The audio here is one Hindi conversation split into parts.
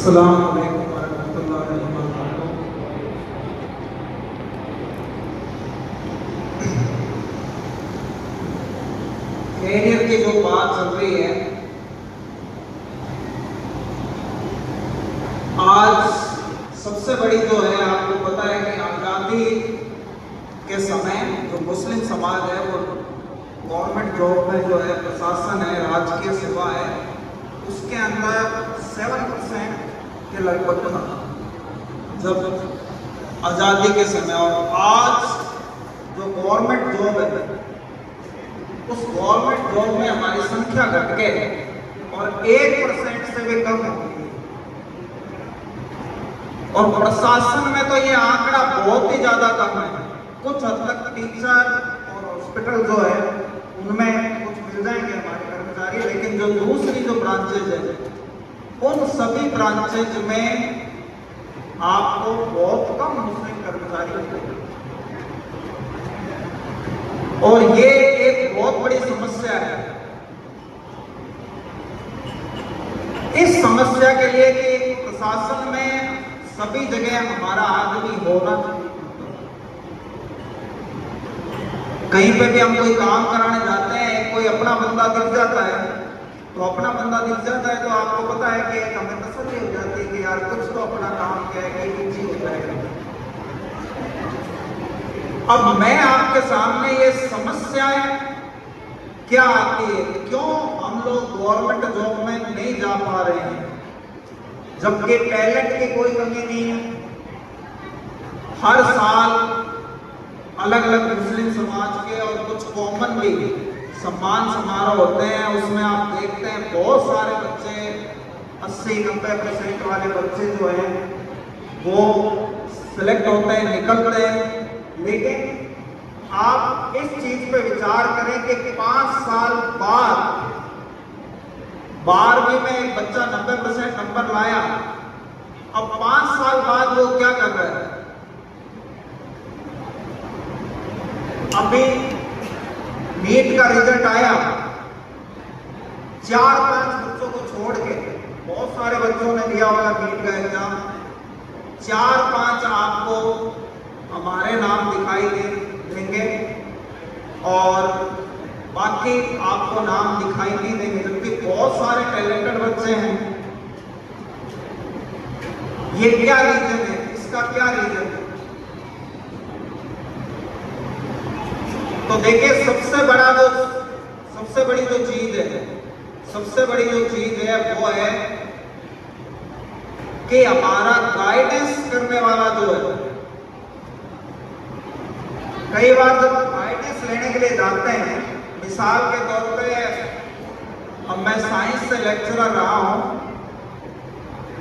अस्सलाम वालेकुम वरहमतुल्लाहि वबरकातुहू। कैरियर की जो बात चल रही है, आज सबसे बड़ी जो है, आपको पता है कि आज़ादी के समय जो मुस्लिम समाज है वो गवर्नमेंट जॉब में जो है, प्रशासन है, राजकीय सेवा है, उसके अंदर 7% के लगभग था जब आज़ादी के समय। और आज जो गवर्नमेंट जॉब है, उस गवर्नमेंट जॉब में हमारी संख्या घट के और 1% से भी कम है। और प्रशासन में तो ये आंकड़ा बहुत ही ज्यादा कम है। कुछ हद तक टीचर और हॉस्पिटल जो है उनमें कुछ मिल जाएंगे हमारे कर्मचारी, लेकिन जो दूसरी जो ब्रांचेज है, उन सभी ब्रांचेज में आपको बहुत कम मुस्लिम कर्मचारी मिलेंगे। और ये एक बहुत बड़ी समस्या है। इस समस्या के लिए कि प्रशासन में सभी जगह हमारा आदमी होना, कहीं पे भी हम कोई काम कराने जाते हैं, कोई अपना बंदा दिख जाता है, तो अपना बंदा दिख जाता है तो आपको पता है कि हमें तसल्ली हो जाती है कि यार कुछ तो अपना काम क्या है कि चीज हो जाएगा। अब मैं आपके सामने ये समस्याएं क्या आती है, क्यों हम लोग गवर्नमेंट जॉब में नहीं जा पा रहे हैं, जबकि टैलेंट की कोई कमी नहीं है। हर साल अलग अलग मुस्लिम समाज के और कुछ कॉमन भी सम्मान समारोह होते हैं, उसमें आप देखते हैं बहुत सारे बच्चे 80-90% वाले बच्चे जो हैं वो सिलेक्ट होते हैं, निकलते हैं। लेकिन आप इस चीज पे विचार करें कि 5 साल बाद 12वीं में एक बच्चा 90% नंबर लाया, अब 5 साल बाद वो क्या कर रहा है? अभी नीट का रिजल्ट आया, 4-5 बच्चों को छोड़ के, बहुत सारे बच्चों ने दिया होगा नीट का एग्जाम, 4-5 आपको हमारे नाम दिखाई देंगे और बाकी आपको नाम दिखाई नहीं देंगे, जबकि बहुत सारे टैलेंटेड बच्चे हैं। ये क्या रीजन है? इसका क्या रीजन है? तो देखिए, सबसे बड़ी जो चीज है वो है कि हमारा गाइडेंस करने वाला जो है, कई बार जब गाइडेंस लेने के लिए जाते हैं, मिसाल के तौर पे अब मैं साइंस से लेक्चरर रहा हूं,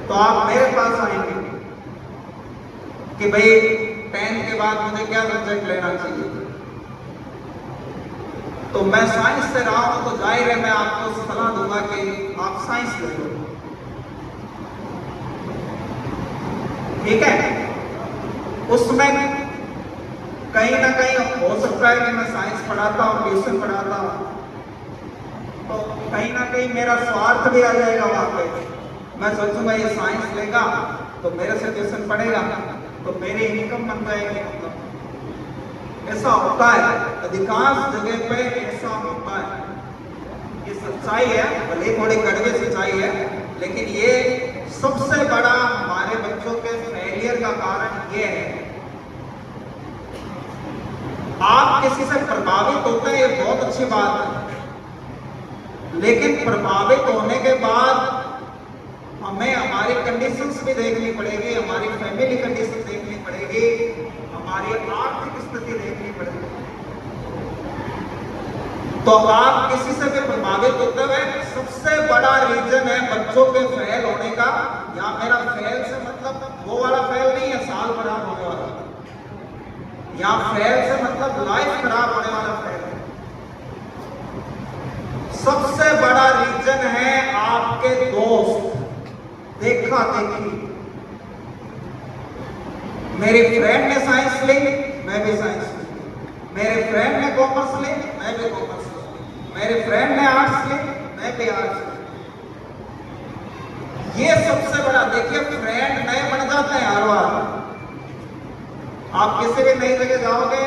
तो आप मेरे पास आएंगे कि भाई 10th के बाद मुझे क्या सब्जेक्ट लेना चाहिए, तो मैं साइंस से रहा हूं, तो जाहिर है मैं आपको सलाह दूंगा कि आप साइंस ले लो, ठीक है। उसमें कहीं ना कहीं हो सकता है कि मैं साइंस पढ़ाता हूं, ट्यूशन पढ़ाता हूं, तो कहीं ना कहीं मेरा स्वार्थ भी आ जाएगा वहां पे। मैं सोचूंगा ये साइंस लेगा तो मेरे से ट्यूशन पढ़ेगा तो मेरी इनकम बन जाएगी। मतलब ऐसा होता है, अधिकांश जगह पे ऐसा होता है। ये सच्चाई है, भले थोड़ी कड़वी सच्चाई है, लेकिन ये सबसे बड़ा हमारे बच्चों के फेलियर का कारण ये है। आप किसी से प्रभावित होते हैं, ये बहुत अच्छी बात है, लेकिन प्रभावित होने के बाद हमें हमारी कंडीशंस भी देखनी पड़ेगी, हमारी फैमिली कंडीशन देखनी पड़ेगी, हमारी आर्थिक स्थिति देखनी पड़ेगी। तो आप किसी से भी प्रभावित होते हुए, सबसे बड़ा रीजन है बच्चों के फेल होने का। या मेरा फेल से मतलब वो वाला फेल नहीं है साल खराब होने वाला, या फेल से मतलब लाइफ खराब होने वाला फेल है। सबसे बड़ा रीजन है आपके दोस्त, देखा देखी। मेरी फ्रेंड ने साइंस ली, मैं भी साइंस ली। मेरे फ्रेंड ने कॉमर्स ली, मैं भी कॉमर्स ली। मेरे फ्रेंड ने आर्ट्स ली, मैं भी आर्ट्स ली। ये सबसे बड़ा, देखिए फ्रेंड नए बन जाते हैं हर बार। आप किसी भी नई जगह जाओगे,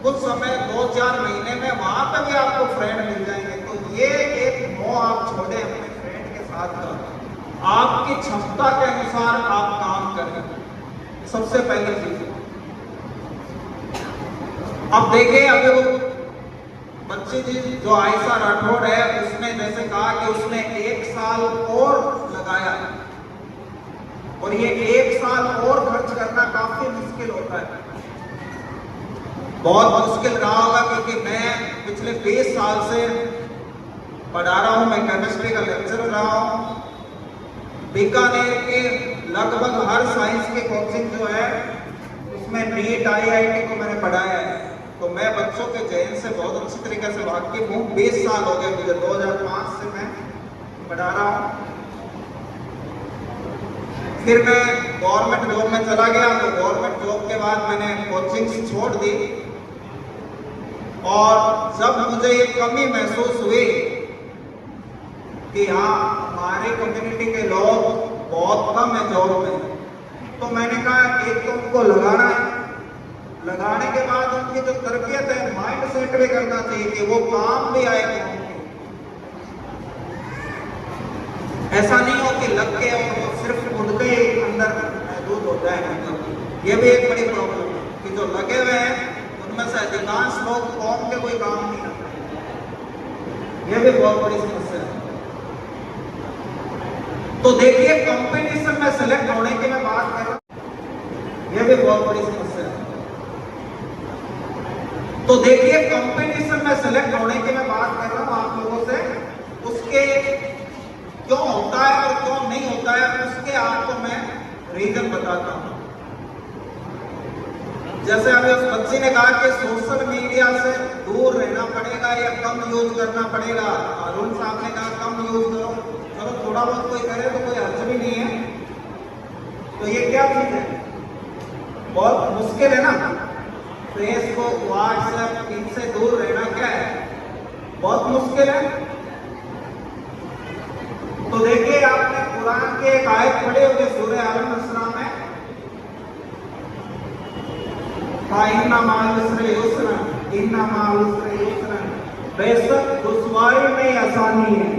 कुछ समय 2-4 महीने में वहां पे भी आपको फ्रेंड मिल जाएंगे। तो ये एक मोह आप छोड़े अपने फ्रेंड के साथ का, आपकी क्षमता के अनुसार आप काम करें, सबसे पहली चीज। अब देखिए, अभी वो बच्ची जी जो आयशा राठौड़ है, उसने जैसे कहा कि उसने 1 साल और लगाया, और ये 1 साल और खर्च करना काफी मुश्किल होता है, बहुत मुश्किल रहा होगा, क्योंकि मैं पिछले 20 साल से पढ़ा रहा हूं, मैं केमिस्ट्री का लेक्चरर रहा हूं। बीकानेर के लगभग हर साइंस के कोचिंग जो है उसमें नीट IIT को मैंने पढ़ाया है, तो मैं बच्चों के चयन से बहुत अच्छी तरीके से वाकिफ हूँ। 20 साल हो गए मुझे, 2005 से मैं पढ़ा रहा हूँ। फिर मैं गवर्नमेंट जॉब में चला गया, तो गवर्नमेंट जॉब के बाद मैंने कोचिंग छोड़ दी, और जब मुझे ये कमी महसूस हुई कि हाँ हमारे कम्युनिटी के लोग बहुत कम है जॉब में, तो मैंने कहा एक तो उनको लगाना है, लगाने के बाद उनकी जो तरबियत है, माइंड सेट भी करना चाहिए कि वो काम भी आए। ऐसा नहीं हो कि लग के और वो सिर्फ खुद के अंदर महदूद हो जाए। मतलब ये भी एक बड़ी प्रॉब्लम है कि जो लगे हुए हैं उनमें से अधिकांश लोग कौम के कोई काम नहीं करते, ये भी बहुत बड़ी समस्या है। तो देखिए, कंपटीशन में सिलेक्ट होने की मैं बात कर रहा हूं, ये भी बहुत बड़ी समस्या है। तो देखिए, कंपटीशन में सिलेक्ट होने की मैं बात कर रहा हूं आप लोगों से, उसके क्यों होता है और क्यों नहीं होता है, उसके आपको मैं रीजन बताता हूं। जैसे अभी उस बच्ची ने कहा कि सोशल मीडिया से दूर रहना पड़ेगा या कम यूज करना पड़ेगा, अरुण साहब ने कहा कम यूज करो, चलो थोड़ा बहुत कोई करे तो कोई हर्ज भी नहीं है। तो ये क्या चीज है, बहुत मुश्किल है ना। फेसबुक, व्हाट्सएप, इनसे दूर रहना क्या है, बहुत मुश्किल है। तो देखिए, आपने कुरान की एक आयत पढ़ी होगी सूरह अल-इस्रा में, इन्ना मअल उसरि युस्रन, इन्ना मअल उसरि युस्रन, बेशक दुश्वारी में आसानी है,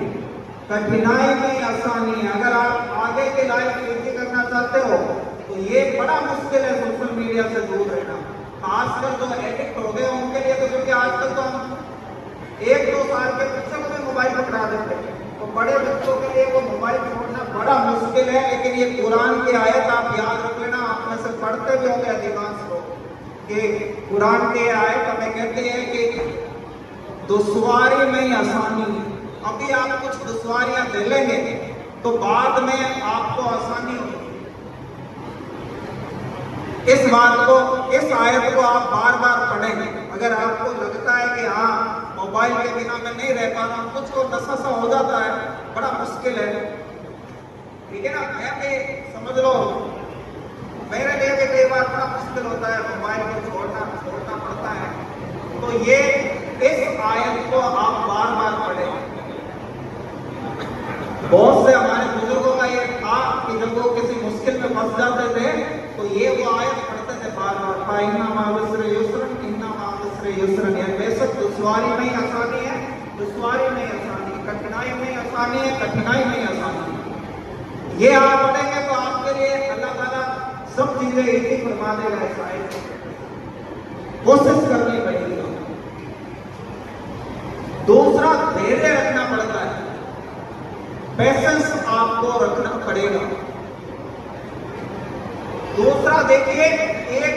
कठिनाई में आसानी है। अगर आप आगे की लाइफ ईजी करना चाहते हो तो ये बड़ा मुश्किल है सोशल मीडिया से दूर रहना, खासकर जो एडिक्ट हो गए उनके लिए। तो क्योंकि आजकल तो हम 1-2 साल के बच्चों को भी मोबाइल पकड़ा देते हैं, तो बड़े बच्चों के लिए वो मोबाइल छोड़ना बड़ा मुश्किल है। लेकिन ये कुरान की आयत आप याद रख लेना, आप में से पढ़ते भी होंगे अधिकांश लोग, कि कुरान की आयत हमें कहती है कि दुश्वारी में आसानी है। अभी आप कुछ दुश्वारियां दे लेंगे तो बाद में आपको आसानी होगी। इस बात को, इस आयत को आप बार बार पढ़ें। अगर आपको लगता है कि हाँ मोबाइल के बिना मैं नहीं रह पा रहा हूं, कुछ को नशा सा हो जाता है, बड़ा मुश्किल है, ठीक है ना। मैं भी समझ लो, मेरे लिए भी कई बार बड़ा मुश्किल होता है, मोबाइल को छोड़ना पड़ता है। तो ये इस आयत को आप बार बार पढ़ें। बहुत से हमारे बुजुर्गों का ये था कि जब वो किसी मुश्किल में फंस जाते थे तो ये वो आयत पढ़ते थे बार बार, इन्ना मअल उसरि युस्रन, इन्ना मअल उसरि युस्रन। बेशक दुश्वारी में ही आसानी है, दुश्वारी में आसानी, कठिनाई में आसानी है, कठिनाई में आसानी। ये आप पढ़ेंगे तो आपके लिए अल्लाह ताला सब चीजें इजी फरमा देगा। इस आयत कोशिश करनी पड़ेगी। दूसरा, धैर्य रखना पड़ता है, पेशेंस आपको रखना पड़ेगा। दूसरा देखिए, एक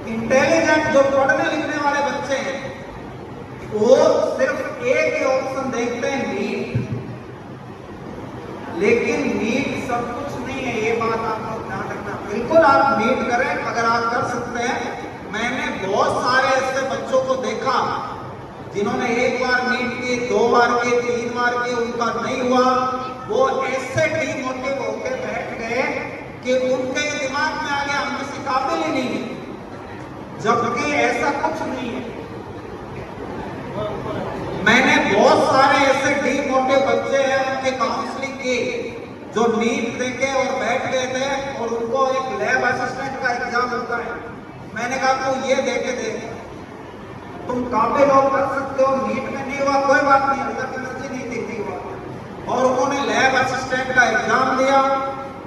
इंटेलिजेंट जो पढ़ने लिखने वाले बच्चे हैं वो सिर्फ एक ही ऑप्शन देखते हैं, नीट। लेकिन नीट सब कुछ नहीं है, ये बात आपको ध्यान रखना। बिल्कुल आप नीट करें अगर आप कर सकते हैं। मैंने बहुत सारे ऐसे बच्चों को देखा जिन्होंने 1 बार नीट की, 2 बार की, 3 बार की, उनका नहीं हुआ। वो ऐसे डिमोटिव होकर बैठ गए कि उनके दिमाग में आ गया हम किसी काबिल ही नहीं है, जबकि ऐसा कुछ नहीं है। मैंने बहुत सारे ऐसे डिमोटिव बच्चे हैं, उनके काउंसलिंग की, जो नीट देके और बैठ गए थे और उनको एक लैब असिस्टेंट का एग्जाम होता है। मैंने कहा तू ये देके दे, तुम काबिल हो, कर सकते हो, नीट में नहीं हुआ कोई बात नहीं, अल्लाह की मर्जी नहीं देखी हुआ। और उन्होंने लैब असिस्टेंट का एग्जाम दिया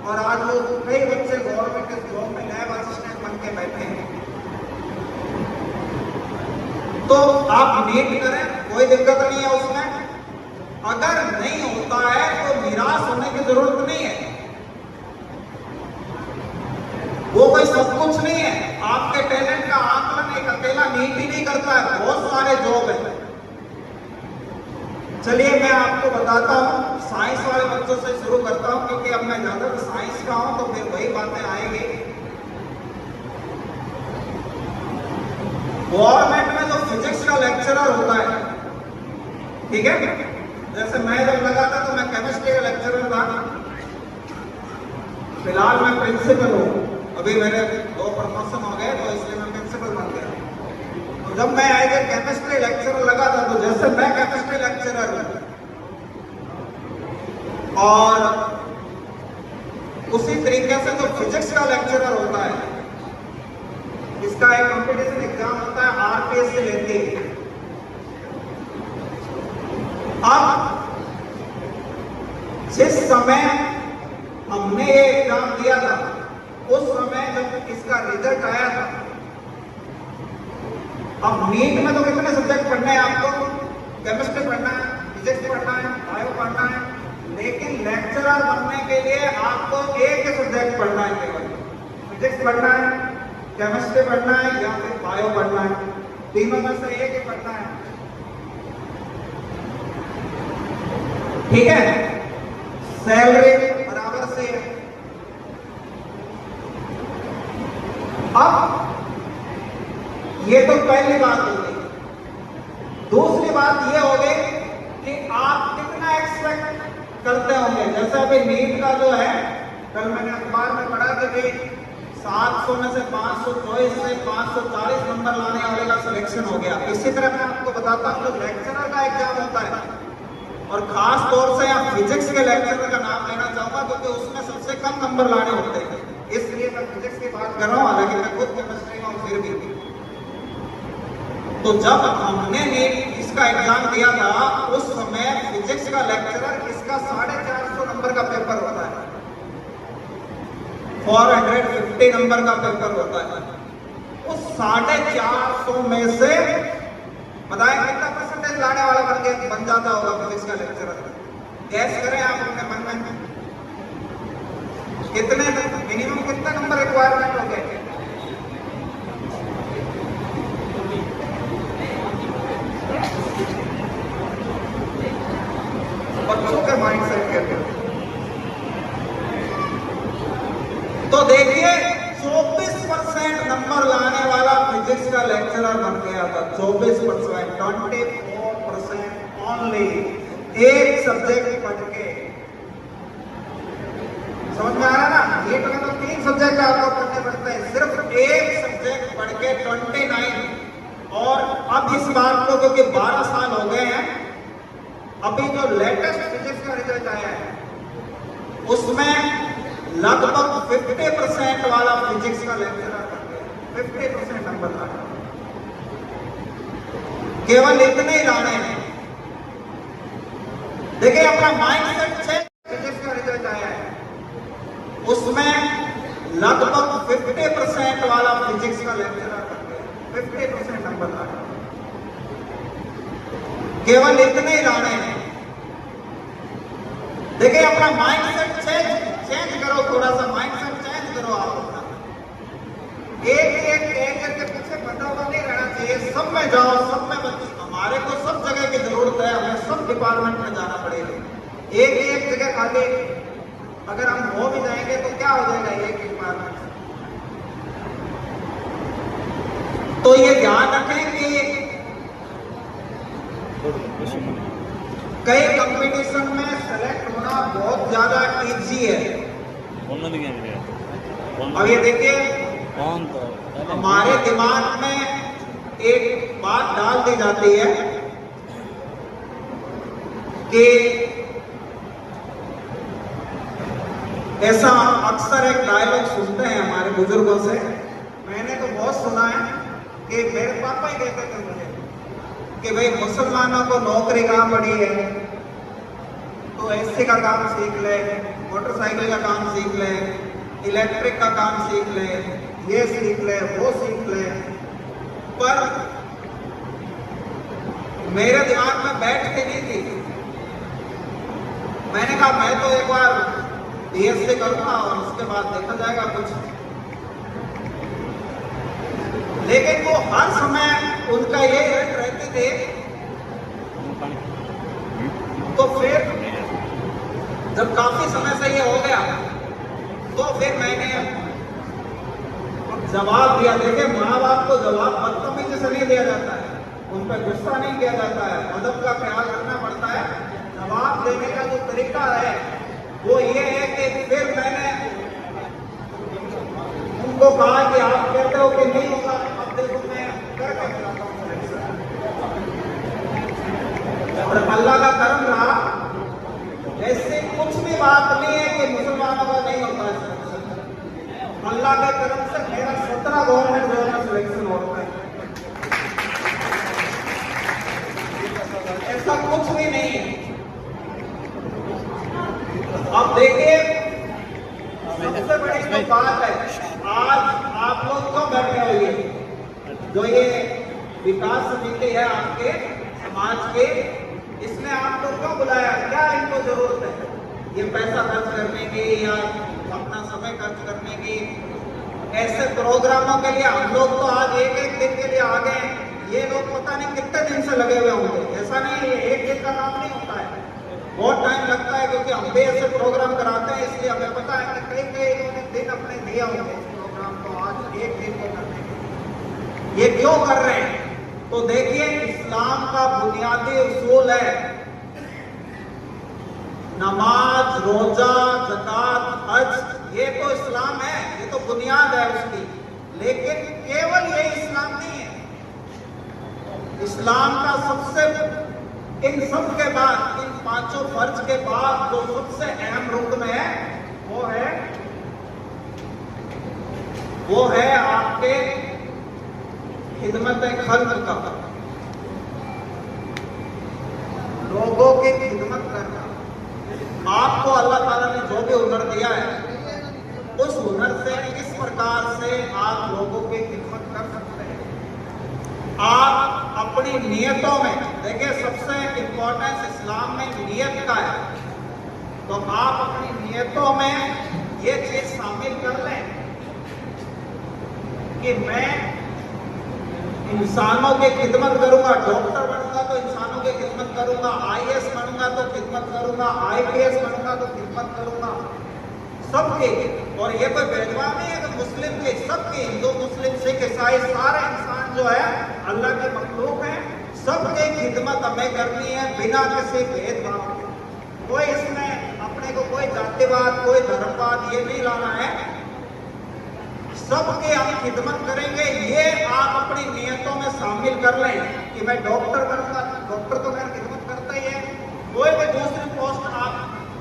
और आज वो कई बच्चे गवर्नमेंट जॉब में लैब असिस्टेंट बन के बैठे हैं। तो आप नीट करें, कोई दिक्कत नहीं है उसमें। अगर नहीं होता है तो निराश होने की जरूरत नहीं है, वो कोई सब कुछ नहीं है। आपके टैलेंट का आकलन एक अकेला नीट ही नहीं करता है, बहुत सारे जॉब है। चलिए मैं आपको बताता हूं, साइंस वाले बच्चों से शुरू करता हूं क्योंकि अब मैं ज्यादा साइंस का हूं तो फिर वही बातें आएंगी। गवर्नमेंट में जो फिजिक्स का लेक्चरर होता है, ठीक है, जैसे मैं जब लगा था तो मैं केमिस्ट्री का लेक्चरर था, फिलहाल मैं प्रिंसिपल हूँ, अभी मेरे 2 प्रमोशन हो गए तो इसलिए मैं प्रिंसिपल बन गया। तो जब मैं एज ए केमिस्ट्री लेक्चरर लगा था तो जैसे मैं केमिस्ट्री लेक्चरर हूँ और उसी तरीके से जो फिजिक्स का लेक्चरर होता है, इसका एक कंपटीशन एग्जाम होता है, आरपीएस से लेते हैं। अब जिस समय हमने ये एग्जाम दिया था उस समय जब इसका रिजल्ट आया था, अब नीट में तो कितने सब्जेक्ट पढ़ने हैं आपको? केमिस्ट्री पढ़ना है, फिजिक्स पढ़ना है, बायो पढ़ना है, लेकिन लेक्चरर बनने के लिए आपको एक ही सब्जेक्ट पढ़ना है, केवल फिजिक्स पढ़ना है, केमिस्ट्री पढ़ना है या फिर बायो पढ़ना है, तीनों में से एक ही पढ़ना है, ठीक है। सैलरी बराबर से है। अब ये तो पहली बात हो गई। दूसरी बात ये हो गई कि आप कितना एक्सपेक्ट करते होंगे। जैसे अभी नीट का जो है, कल मैंने अखबार में पढ़ा कि भाई 700 में से 524 से 540 नंबर लाने वाले का सिलेक्शन हो गया। इसी तरह मैं आपको बताता हूँ, जो लेक्चरर का एग्जाम होता है, और खास तौर से आप फिजिक्स के लेक्चरर का नाम लेना चाहूंगा क्योंकि उसमें सबसे कम नंबर लाने होते हैं, इसलिए मैं फिजिक्स की बात कर रहा हूं, हालांकि मैं खुद केमिस्ट्री में हूं फिर भी। तो जब हमने नीट इसका एग्जाम दिया था उस समय फिजिक्स का लेक्चरर, इसका 450 नंबर का पेपर होता है, 450 नंबर का पेपर होता है। उस 450 में से बताएं कितना परसेंटेज लाने वाला बन जाता होगा फिजिक्स का लेक्चरर? गैस करें आप अपने मन में, कितने मिनिमम कितना नंबर रिक्वायरमेंट हो गए? बच्चों के माइंड सेट के तो देखिए 24% नंबर लाने वाला फिजिक्स का लेक्चरर बन गया था। 24%, 24% ओनली, एक सब्जेक्ट पढ़ के। समझ में आ रहा ना? नीट में तो 3 सब्जेक्ट आपको पढ़ने पड़ते हैं, सिर्फ एक सब्जेक्ट पढ़ के 29। और अब इस बात को क्योंकि 12 साल हो गए हैं, अभी जो लेटेस्ट फिजिक्स का रिजल्ट आया है उसमें लगभग 50% वाला फिजिक्स का लेक्चरर बन गया, 50% नंबर लाना। केवल इतने ही लाने हैं। देखिए अपना माइंडसेट से फिजिक्स का रिजल्ट आया है उसमें लगभग 50% वाला फिजिक्स का लेक्चरर बन गया, 50% नंबर लाना। केवल इतने ही लाने हैं। देखिए अपना माइंडसेट चेंज करो, थोड़ा सा माइंडसेट चेंज करो आप अपना। एक के पीछे बंधा हुआ नहीं रहना चाहिए। सब में जाओ, सब में बच्चे, हमारे को सब जगह की जरूरत है, हमें सब डिपार्टमेंट में जाना पड़ेगा। एक जगह खाली अगर हम हो भी जाएंगे तो क्या हो जाएगा एक डिपार्टमेंट। तो ये ध्यान रखें कि कई कंपटीशन में सेलेक्ट होना बहुत ज्यादा इजी है। अब ये देखिए हमारे दिमाग में एक बात डाल दी जाती है कि ऐसा अक्सर एक डायलॉग सुनते हैं हमारे बुजुर्गों से, मैंने तो बहुत सुना है कि मेरे पापा ही कहते थे मुझे कि भाई मुसलमानों को नौकरी कहाँ पड़ी है, तो एसी का काम सीख ले, मोटरसाइकिल का काम सीख ले, इलेक्ट्रिक का काम सीख ले, ये सीख ले, वो सीख ले। पर मेरे दिमाग में बैठ के नहीं थी। मैंने कहा मैं तो एक बार बीएससी करूंगा और उसके बाद देखा जाएगा कुछ। लेकिन वो हर समय उनका ये हिट रहते थे। तो फिर जब काफी समय से ये हो गया तो फिर मैंने जवाब दिया। देखिए, माँ बाप को जवाब बदतमीजी से नहीं दिया जाता है, उन पर गुस्सा नहीं किया जाता है, अदब का ख्याल रखना पड़ता है। जवाब देने का जो तरीका है वो ये है कि फिर मैंने उनको कहा कि आप कहते हो कि नहीं होगा, अब देखो मैं करके बताता हूँ। और अल्लाह का करम रहा, ऐसे कुछ भी बात नहीं है कि मुसलमानों का नहीं होता है। अल्लाह के करम से मेरा 17 गवर्नमेंट जॉब में सिलेक्शन होता है। ऐसा कुछ भी नहीं है। अब देखिए, सबसे बड़ी जो बात है, आज आप लोग क्यों बैठे हो, ये जो ये विकास समिति है आपके समाज के, इसने आपको क्यों बुलाया, क्या इनको जरूरत है ये पैसा खर्च करने की या अपना समय खर्च करने की? ऐसे प्रोग्रामों के लिए हम लोग तो आज एक एक दिन के लिए आ गए, ये लोग पता नहीं कितने दिन से लगे हुए होंगे। ऐसा नहीं है, एक दिन का काम नहीं होता है, बहुत टाइम लगता है, क्योंकि हम भी ऐसे प्रोग्राम कराते हैं, इसलिए हमें पता है कि कई कई इन्होंने दिन अपने दिया होंगे इस प्रोग्राम को आज एक दिन में करने के। ये क्यों कर रहे हैं? तो देखिए, इस्लाम का बुनियादी उसूल है नमाज, रोजा, ज़कात, हज, ये तो इस्लाम है, ये तो बुनियाद है उसकी। लेकिन केवल ये इस्लाम नहीं है। इस्लाम का सबसे, इन सब के बाद, इन 5 फर्ज के बाद जो सबसे अहम रुकन है वो है आपके खिदमत खल्क का, लोगों की खिदमत करना। आपको अल्लाह ताला ने जो भी हुनर दिया है, उस हुनर से किस प्रकार से आप लोगों की खिदमत कर सकते हैं। आप अपनी नियतों में, देखिए सबसे इंपॉर्टेंस इस्लाम में नियत का है, तो आप अपनी नियतों में ये चीज शामिल कर लें कि मैं इंसानों की खिदमत करूंगा, डॉक्टर बनूंगा तो इंसानों की खिदमत करूंगा, IAS बनूंगा तो खिदमत करूंगा, IPS बनूंगा तो खिदमत करूंगा, सबके। और ये कोई भेदभाव नहीं है कि मुस्लिम के, सबके, हिंदू, मुस्लिम, सिख, ईसाई, सारे इंसान जो है अल्लाह के मखलूक हैं, सबके खिदमत हमें करनी है बिना किसी भेदभाव के। कोई इसमें अपने को कोई जातिवाद, कोई धर्मवाद ये नहीं लाना है, सबके हम खिदमत करेंगे। ये आप अपनी नियतों में शामिल कर लें कि मैं डॉक्टर बनूंगा, डॉक्टर तो खैर खिदमत करता ही है, कोई भी दूसरी पोस्ट आप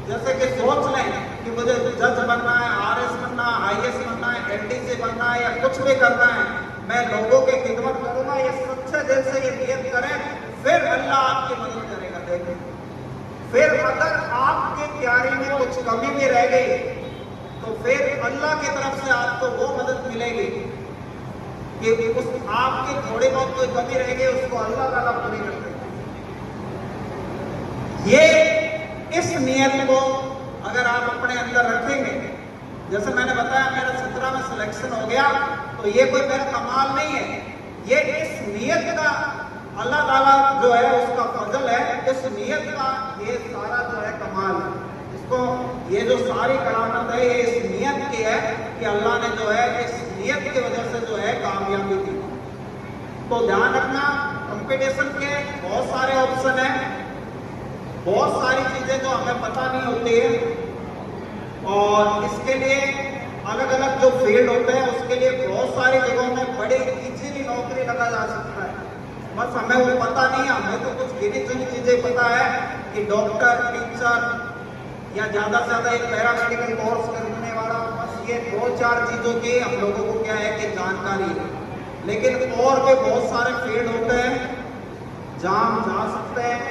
जैसे कि सोच लें कि मुझे जज बनना है, RS बनना है, IAS बनना है, LDC बनना है या कुछ भी करना है, मैं लोगों की खिदमत करूंगा, ये सच्चे दिल से ये नियत करें, फिर अल्लाह आपकी मदद करेगा। देखें, फिर अगर आपकी तैयारी में कुछ कमी भी रह गई तो फिर अल्लाह की तरफ से आपको वो मदद मिलेगी कि उस आपकी थोड़ी बहुत कोई कमी रह गई उसको अल्लाह ताला पूरी कर देगा। ये इस नियत को अगर आप अपने अंदर रखेंगे, जैसे मैंने बताया मेरा 17 में सिलेक्शन हो गया, तो ये कोई मेरा कमाल नहीं है, ये इस नियत का अल्लाह ताला जो है उसका फजल है, इस नियत का ये सारा जो है कमाल है। इसको ये जो सारी करामत है ये इस नियत की है कि अल्लाह ने जो है इस नियत की वजह से जो है कामयाबी दी। तो ध्यान रखना, कंपटीशन के बहुत सारे ऑप्शन हैं, बहुत सारी चीजें जो हमें पता नहीं होती है, और इसके लिए अलग अलग जो फील्ड होते हैं उसके लिए बहुत सारी जगहों में बड़ी इजीली नौकरी लगा जा सकता है, बस हमें वो पता नहीं है। हमें तो कुछ गिनी चुनी चीजें पता है कि डॉक्टर, टीचर, या ज़्यादा से ज़्यादा एक पैरामेडिकल कोर्स करने वाला, बस ये 2-4 चीज़ों की हम लोगों को क्या है कि जानकारी है। लेकिन और भी बहुत सारे फील्ड होते हैं जहाँ हम जा सकते हैं।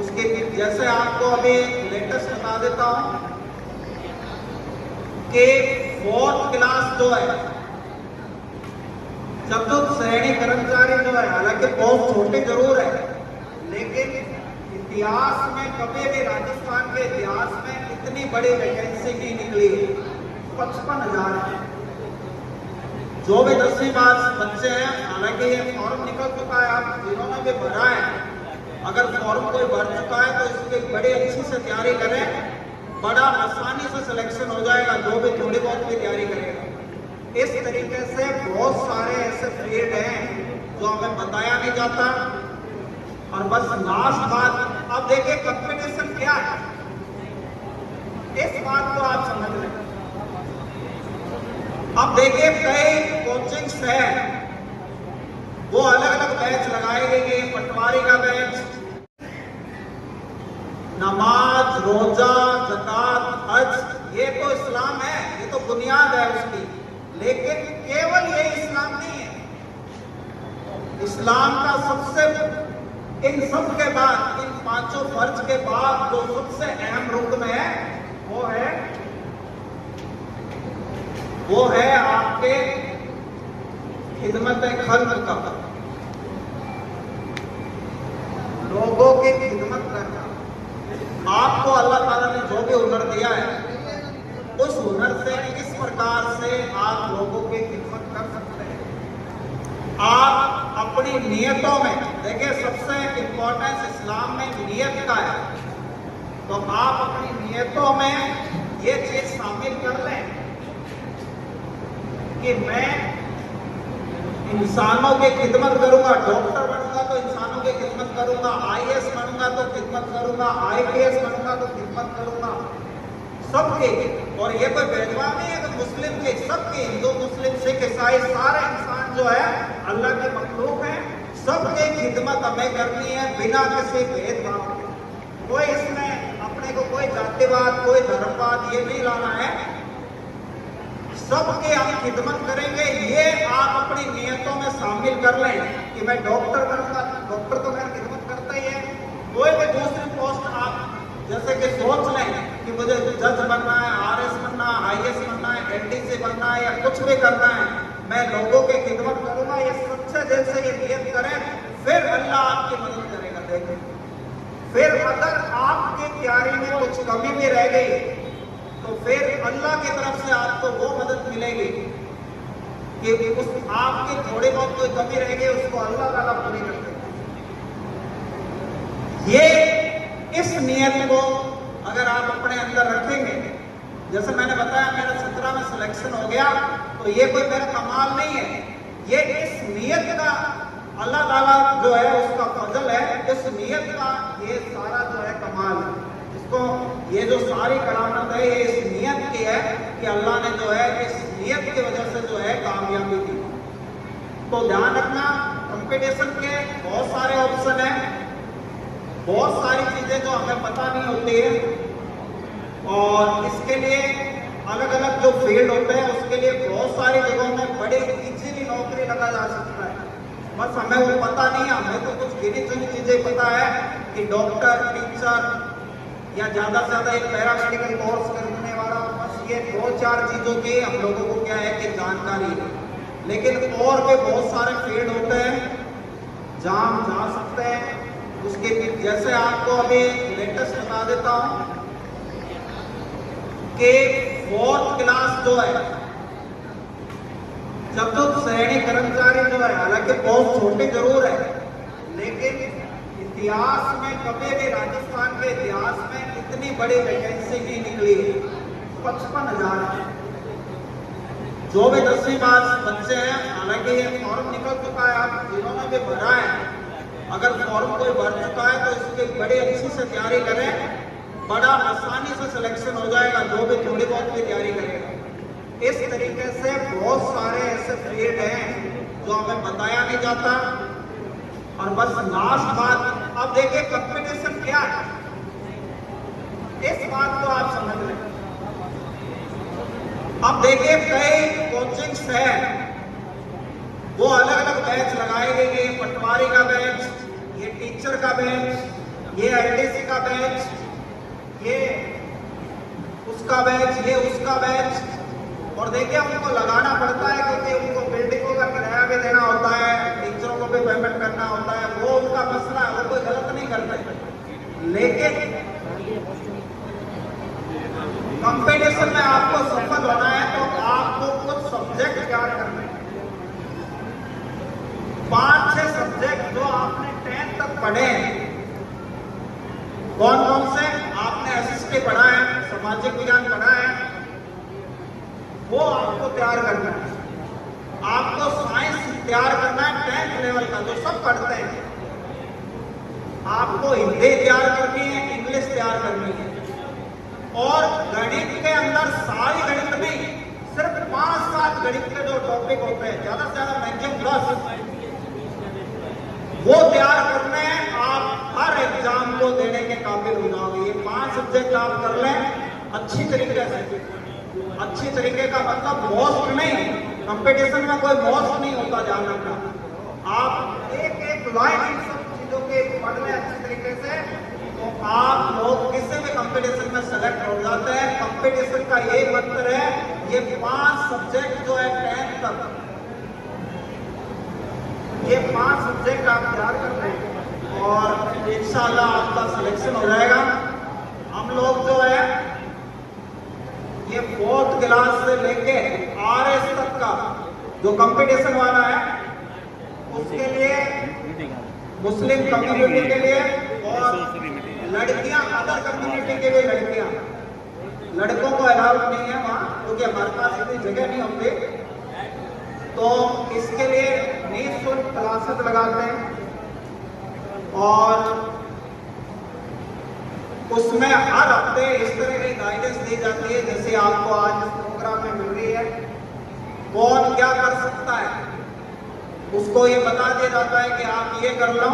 उसके जैसे आपको अभी लेटेस्ट बता देता हूँ कि 4th क्लास जो है, चतुर्थ श्रेणी कर्मचारी जो है, हालांकि पोस्ट छोटे जरूर है, लेकिन इतिहास में कभी भी राजस्थान के इतिहास में इतनी बड़ी वैकेंसी नहीं निकली है। 55,000 है। जो भी 10वीं पास बच्चे हैं, हालांकि ये फॉर्म निकल चुका है, आप जिन्होंने भी भरा है, अगर फॉर्म कोई भर चुका है तो इसकी बड़ी अच्छी से तैयारी करें, बड़ा आसानी से सिलेक्शन हो जाएगा जो भी थोड़ी बहुत भी तैयारी करेगा। इस तरीके से बहुत सारे ऐसे फील्ड हैं जो हमें बताया नहीं जाता। और बस लास्ट बात, अब देखिए कंपटीशन क्या है, इस बात को आप समझ लें। अब देखिए कई कोचिंग्स हैं, वो अलग अलग बैच लगाए गए, पटवारी का बैच, नमाज, रोजा, ज़कात, हज, ये तो इस्लाम है, ये तो बुनियाद है उसकी। लेकिन केवल ये इस्लाम नहीं है। इस्लाम का सबसे, इन सब के बाद, इन 5 फर्ज के बाद जो सबसे अहम रुकन है वो है आपके खिदमत खल्क का, लोगों की खिदमत करना। आपको अल्लाह ताला ने जो भी हुनर दिया है, उस हुनर से किस प्रकार से आप लोगों की खिदमत कर सकते हैं। आप अपनी नियतों में, देखिए सबसे इंपॉर्टेंस इस्लाम में नियत का है, तो आप अपनी नियतों में ये चीज शामिल कर लें कि मैं इंसानों की खिदमत करूंगा। डॉक्टर बनूंगा तो इंसानों की खिदमत करूंगा, IAS बनूंगा तो खिदमत करूंगा, IPS बनूंगा तो खिदमत करूंगा, सबके। और ये कोई भेदभाव नहीं है कि मुस्लिम के, सबके, हिंदू, मुस्लिम, सिख, ईसाई, सारे इंसान जो है अल्लाह के मखलूक हैं, सबके खिदमत हमें करनी है बिना किसी भेदभाव के। कोई इसमें अपने को कोई जातिवाद, कोई धर्मवाद ये नहीं लाना है, सबके हम खिदमत करेंगे। ये आप अपनी नियतों में शामिल कर लें कि मैं डॉक्टर बनूंगा, डॉक्टर तो खैर खिदमत करता ही है। कोई भी दूसरी पोस्ट आप जैसे कि सोच लें कि मुझे जज बनना है, RS बनना है, IAS बनना है, LDC बनना है, या कुछ भी करना है, मैं लोगों की खिदमत करूंगा, ये सच्चे दिल से ये नियत करें, फिर अल्लाह आपकी मदद करेगा। देखें, फिर अगर आपकी तैयारी में कुछ कमी भी रह गई तो फिर अल्लाह की तरफ से आपको वो मदद मिलेगी कि उस आपकी थोड़ी बहुत कोई कमी रह गई, उसको अल्लाह ताला पूरी कर देगा। ये इस नियत को अगर आप अपने अंदर रखेंगे, जैसे मैंने बताया मेरा 17 में सिलेक्शन हो गया, तो ये कोई मेरा कमाल नहीं है, ये इस नियत का अल्लाह ताला जो है उसका फजल है, इस नियत का ये सारा जो है कमाल है। इसको ये जो सारी करामत है ये इस नियत की है कि अल्लाह ने जो है इस नियत की वजह से जो है कामयाबी दी। तो ध्यान रखना, कंपटीशन के बहुत सारे ऑप्शन हैं, बहुत सारी चीजें जो हमें पता नहीं होती है, और इसके लिए अलग अलग जो फील्ड होते हैं उसके लिए बहुत सारी जगहों में बड़े इजीली नौकरी लगा जा सकता है। बस हमें वो पता नहीं है, हमें तो कुछ गिनी चुनी चीजें पता है कि डॉक्टर, टीचर, या ज़्यादा से ज़्यादा एक पैरामेडिकल कोर्स करने वाला, बस ये 2-4 चीज़ों की हम लोगों को क्या है कि जानकारी है। लेकिन और भी बहुत सारे फील्ड होते हैं जहाँ हम जा सकते हैं। उसके जैसे आपको अभी लेटेस्ट बता देता हूँ कि 4th क्लास जो है, चतुर्थ श्रेणी कर्मचारी जो है, हालांकि पोस्ट छोटे जरूर है, लेकिन इतिहास में कभी भी राजस्थान के इतिहास में इतनी बड़ी वैकेंसी नहीं निकली है। 55,000 है। जो भी 10वीं पास बच्चे हैं, हालांकि ये फॉर्म निकल चुका है, आप जिन्होंने भी भरा है, अगर फॉर्म कोई भर चुका है तो इसकी बड़ी अच्छी से तैयारी करें, बड़ा आसानी से सिलेक्शन हो जाएगा जो भी थोड़ी बहुत भी तैयारी करेगा। इस तरीके से बहुत सारे ऐसे फील्ड हैं जो हमें बताया नहीं जाता। और बस लास्ट बात, अब देखिए कंपटीशन क्या है, इस बात को आप समझ लें। अब देखिए कई कोचिंग्स हैं, वो अलग अलग बैच लगाए गए, ये पटवारी का बैच, ये टीचर का बैच, ये एलडीसी का बैच, ये उसका बैच, ये उसका बैच। और देखिए उनको लगाना पड़ता है क्योंकि उनको बिल्डिंगों का किराया भी देना होता है, टीचरों को भी पेमेंट करना होता है, वो उनका मसला है, वो कोई गलत नहीं करते। लेकिन कंपटीशन में आपको सफल होना है तो आपको कुछ सब्जेक्ट तैयार करने हैं। 5-6 सब्जेक्ट जो आपने 10th तक पढ़े हैं, कौन कौन से? आपने एसएसटी पढ़ा है, सामाजिक विज्ञान पढ़ा है, वो आपको तैयार करना है। आपको साइंस तैयार करना है 10th लेवल का, जो सब पढ़ते हैं। आपको हिंदी तैयार करनी है, इंग्लिश तैयार करनी है। और गणित के अंदर सारी गणित नहीं, सिर्फ 5-7 गणित के जो टॉपिक होते हैं, ज्यादा से ज्यादा मैक्सिमम 10, वो तैयार करने हैं। आप हर एग्जाम को देने के काबिल हो जाओगे। ये 5 सब्जेक्ट आप कर लें अच्छी तरीके से। अच्छी तरीके का मतलब मोस्ट नहीं, कंपटीशन में कोई मोस्ट नहीं होता, ध्यान रखना। आप एक एक लाइन इन सब चीजों के पढ़ लें अच्छी तरीके से, तो आप लोग किसी भी कंपटीशन में सेलेक्ट हो जाते हैं। कंपटीशन का ये मंत्र है, ये 5 सब्जेक्ट जो है 10th तक, ये 5 सब्जेक्ट आप तैयार कर लें और इंशाल्लाह आपका सिलेक्शन हो जाएगा। हम लोग जो है ये 4th क्लास से लेके RS तक का जो कंपटीशन वाला है, उसके लिए मुस्लिम कम्युनिटी के लिए और लड़कियां, अदर कम्युनिटी के लिए लड़कियां, लड़कों को अलाउड नहीं है वहां क्योंकि हमारे पास इतनी जगह नहीं होती। तो इसके लिए निःशुल्क क्लासेस लगाते हैं और उसमें हर हफ्ते इस तरह की गाइडेंस दी जाती है जैसे आपको आज इस प्रोग्राम में मिल रही है। कौन क्या कर सकता है उसको ये बता दिया जाता है कि आप ये कर लो।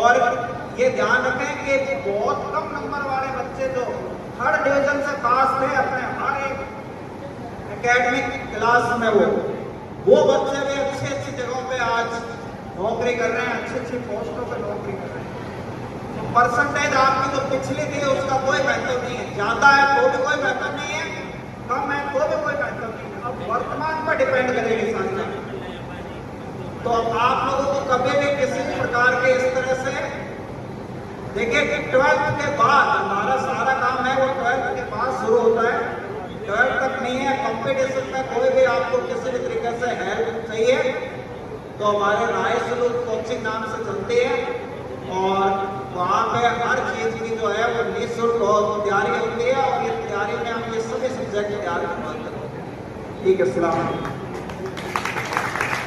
और ये ध्यान रखें कि बहुत कम नंबर वाले बच्चे जो 3rd डिवीजन से पास थे अपने हर एक एकेडमिक क्लास में, वो बच्चे भी अच्छी अच्छी जगहों पे आज नौकरी कर रहे हैं, अच्छी अच्छी पोस्टों पे नौकरी कर रहे हैं। तो परसेंटेज आपकी जो पिछली थी उसका कोई महत्व नहीं है, ज्यादा है तो भी कोई महत्व नहीं है, कम है तो भी कोई महत्व नहीं है। अब वर्तमान पर डिपेंड करेगी सारी चीजें। तो आप लोगों को कभी भी किसी भी प्रकार के इस तरह से देखिए, 12th के बाद हमारा सारा काम है वो 12th के बाद शुरू होता है, 12th तक नहीं है। कंपटीशन में कोई भी आपको किसी भी तरीके से हेल्प चाहिए तो हमारे राय सलूक कोचिंग नाम से चलती है और वहाँ पे हर चीज की जो है वो निःशुल्क तैयारी होती है और ये तैयारी में हम ये सभी सब्जेक्ट तैयार करवाते हैं। ठीक है, सलाम।